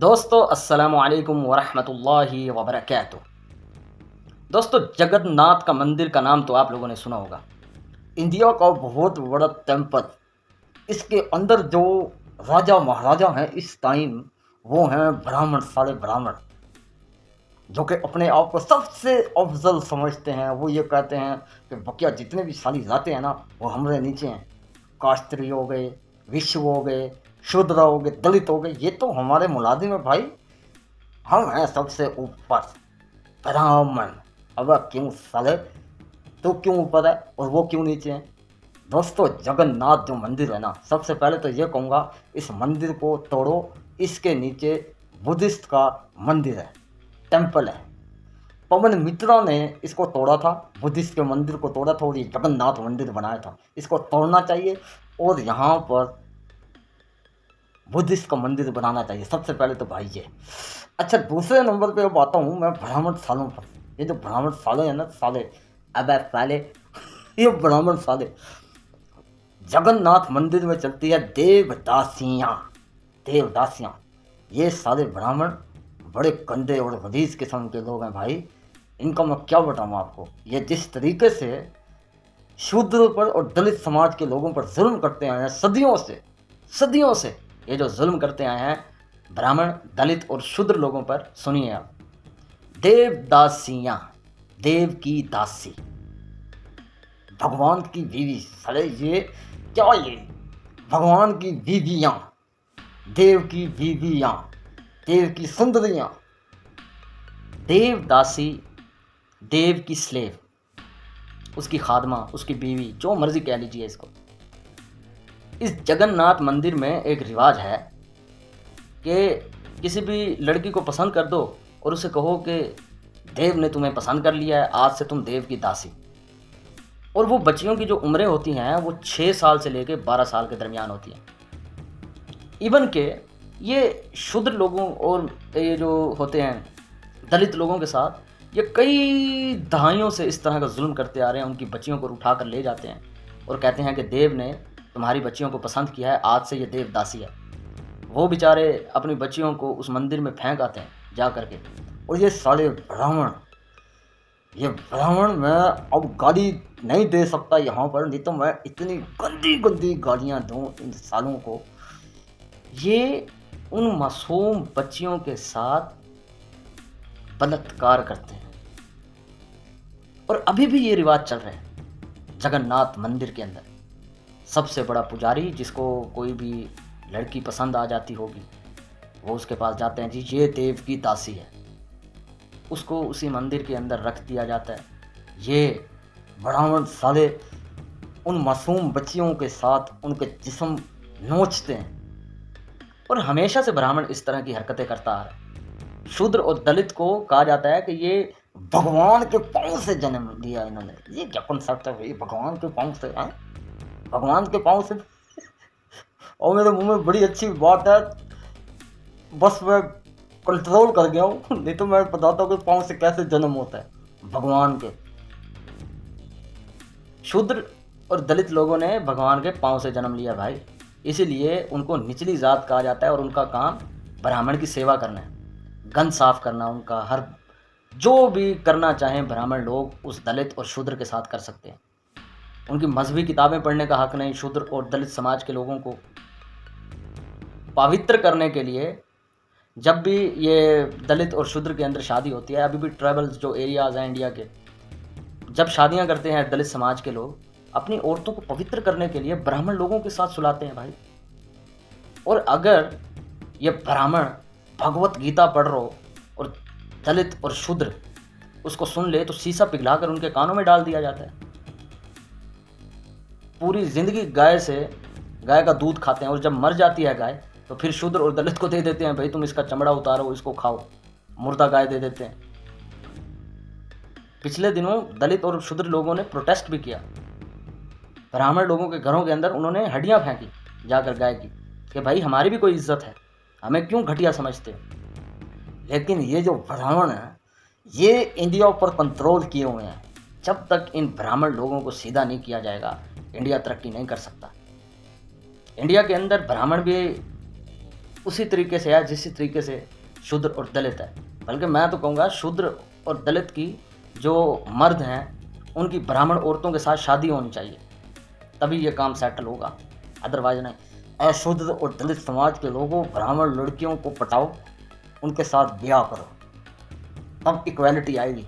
दोस्तों अस्सलामु अलैकुम वरहमतुल्लाहि वबरकातुह। दोस्तों जगन्नाथ का मंदिर का नाम तो आप लोगों ने सुना होगा। इंडिया का बहुत बड़ा टेम्पल। इसके अंदर जो राजा महाराजा हैं इस टाइम वो हैं ब्राह्मण, सारे ब्राह्मण जो कि अपने आप को सबसे अफजल समझते हैं। वो ये कहते हैं कि बकिया जितने भी साली जाते हैं ना वो हमारे नीचे हैं। कास्त्री हो गए, विश्व हो गए, शूद्र हो गए, दलित हो गए, ये तो हमारे मुलाजिम है भाई। हम हैं सबसे ऊपर ब्राह्मण। अब क्यों साले, तो क्यों ऊपर है और वो क्यों नीचे है? दोस्तों जगन्नाथ जो मंदिर है ना, सबसे पहले तो ये कहूँगा इस मंदिर को तोड़ो। इसके नीचे बुद्धिस्ट का मंदिर है, टेम्पल है। पवन मित्रा ने इसको तोड़ा था, बुद्धिस्ट के मंदिर को तोड़ा था और ये जगन्नाथ मंदिर बनाया था। इसको तोड़ना चाहिए और यहाँ पर बुद्धिस्ट का मंदिर बनाना चाहिए सबसे पहले तो भाई ये। अच्छा, दूसरे नंबर पे अब आता हूँ मैं ब्राह्मण सालों पर। ये जो ब्राह्मण साले हैं ना, साले अब साले ये ब्राह्मण साले जगन्नाथ मंदिर में चलती है देवदासियाँ। देवदासियाँ ये साले ब्राह्मण बड़े गंदे और गलीज किस्म के लोग हैं भाई। इनका मैं क्या बताऊँ आपको। ये जिस तरीके से शूद्र पर और दलित समाज के लोगों पर जुल्म करते आए हैं सदियों से ये जो जुल्म करते आए हैं ब्राह्मण, दलित और शूद्र लोगों पर, सुनिए आप। देवदासियाँ, देव की दासी, भगवान की बीवी। साले ये क्या, ये भगवान की बीवियाँ, देव की बीवियाँ, देव की सुंदरियाँ। देवदासी, देव की स्लेव, उसकी खादमा, उसकी बीवी, जो मर्जी कह लीजिए इसको। इस जगन्नाथ मंदिर में एक रिवाज है कि किसी भी लड़की को पसंद कर दो और उसे कहो कि देव ने तुम्हें पसंद कर लिया है, आज से तुम देव की दासी। और वो बच्चियों की जो उम्रें होती हैं वो 6 साल से लेकर 12 साल के दरमियान होती हैं। इवन के ये शूद्र लोगों और ये जो होते हैं दलित लोगों के साथ ये कई दहाइयों से इस तरह का जुल्म करते आ रहे हैं। उनकी बच्चियों को उठा कर ले जाते हैं और कहते हैं कि देव ने तुम्हारी बच्चियों को पसंद किया है, आज से ये देवदासी है। वो बेचारे अपनी बच्चियों को उस मंदिर में फेंक आते हैं जा करके। और ये साले ब्राह्मण, ये ब्राह्मण, मैं अब गाली नहीं दे सकता यहाँ पर, नहीं तो मैं इतनी गंदी गंदी गालियाँ दूँ इन सालों को। ये उन मासूम बच्चियों के साथ बलात्कार करते हैं और अभी भी ये रिवाज चल रहे हैं जगन्नाथ मंदिर के अंदर। सबसे बड़ा पुजारी, जिसको कोई भी लड़की पसंद आ जाती होगी, वो उसके पास जाते हैं, जी ये देव की दासी है, उसको उसी मंदिर के अंदर रख दिया जाता है। ये ब्राह्मण साले उन मासूम बच्चियों के साथ उनके जिस्म नोचते हैं और हमेशा से ब्राह्मण इस तरह की हरकतें करता आ रहा है। शूद्र और दलित को कहा जाता है कि ये भगवान के पाँव से जन्म लिया इन्होंने। ये क्या कॉन्सेप्ट है भाई, भगवान के पाँव से हैं? भगवान के पाँव से और मेरे मुंह में बड़ी अच्छी बात है, बस मैं कंट्रोल कर गया हूँ, नहीं तो मैं बताता हूँ कि पाँव से कैसे जन्म होता है भगवान के। शूद्र और दलित लोगों ने भगवान के पाँव से जन्म लिया भाई, इसीलिए उनको निचली जात कहा जाता है और उनका काम ब्राह्मण की सेवा करना है, गंद साफ करना। उनका हर जो भी करना चाहें ब्राह्मण लोग उस दलित और शूद्र के साथ कर सकते हैं। उनकी मजहबी किताबें पढ़ने का हक नहीं। शूद्र और दलित समाज के लोगों को पवित्र करने के लिए जब भी ये दलित और शूद्र के अंदर शादी होती है, अभी भी ट्राइबल्स जो एरियाज़ हैं इंडिया के, जब शादियां करते हैं दलित समाज के लोग, अपनी औरतों को पवित्र करने के लिए ब्राह्मण लोगों के साथ सुलाते हैं भाई। और अगर ये ब्राह्मण भगवत गीता पढ़ रहो और दलित और शूद्र उसको सुन ले तो शीशा पिघलाकर उनके कानों में डाल दिया जाता है। पूरी ज़िंदगी गाय का दूध खाते हैं और जब मर जाती है गाय तो फिर शूद्र और दलित को दे देते हैं, भाई तुम इसका चमड़ा उतारो, इसको खाओ, मुर्दा गाय दे देते हैं। पिछले दिनों दलित और शूद्र लोगों ने प्रोटेस्ट भी किया। ब्राह्मण लोगों के घरों के अंदर उन्होंने हड्डियां फेंकी जाकर गाय की कि भाई हमारी भी कोई इज्जत है, हमें क्यों घटिया समझते हो। लेकिन ये जो ब्राह्मण हैं ये इंडिया पर कंट्रोल किए हुए हैं। जब तक इन ब्राह्मण लोगों को सीधा नहीं किया जाएगा इंडिया तरक्की नहीं कर सकता। इंडिया के अंदर ब्राह्मण भी उसी तरीके से है जिस तरीके से शूद्र और दलित है। बल्कि मैं तो कहूँगा शूद्र और दलित की जो मर्द हैं उनकी ब्राह्मण औरतों के साथ शादी होनी चाहिए, तभी ये काम सेटल होगा, अदरवाइज नहीं। अशुद्ध और दलित समाज के लोगों ब्राह्मण लड़कियों को पटाओ, उनके साथ ब्याह करो, तब इक्वालिटी आएगी।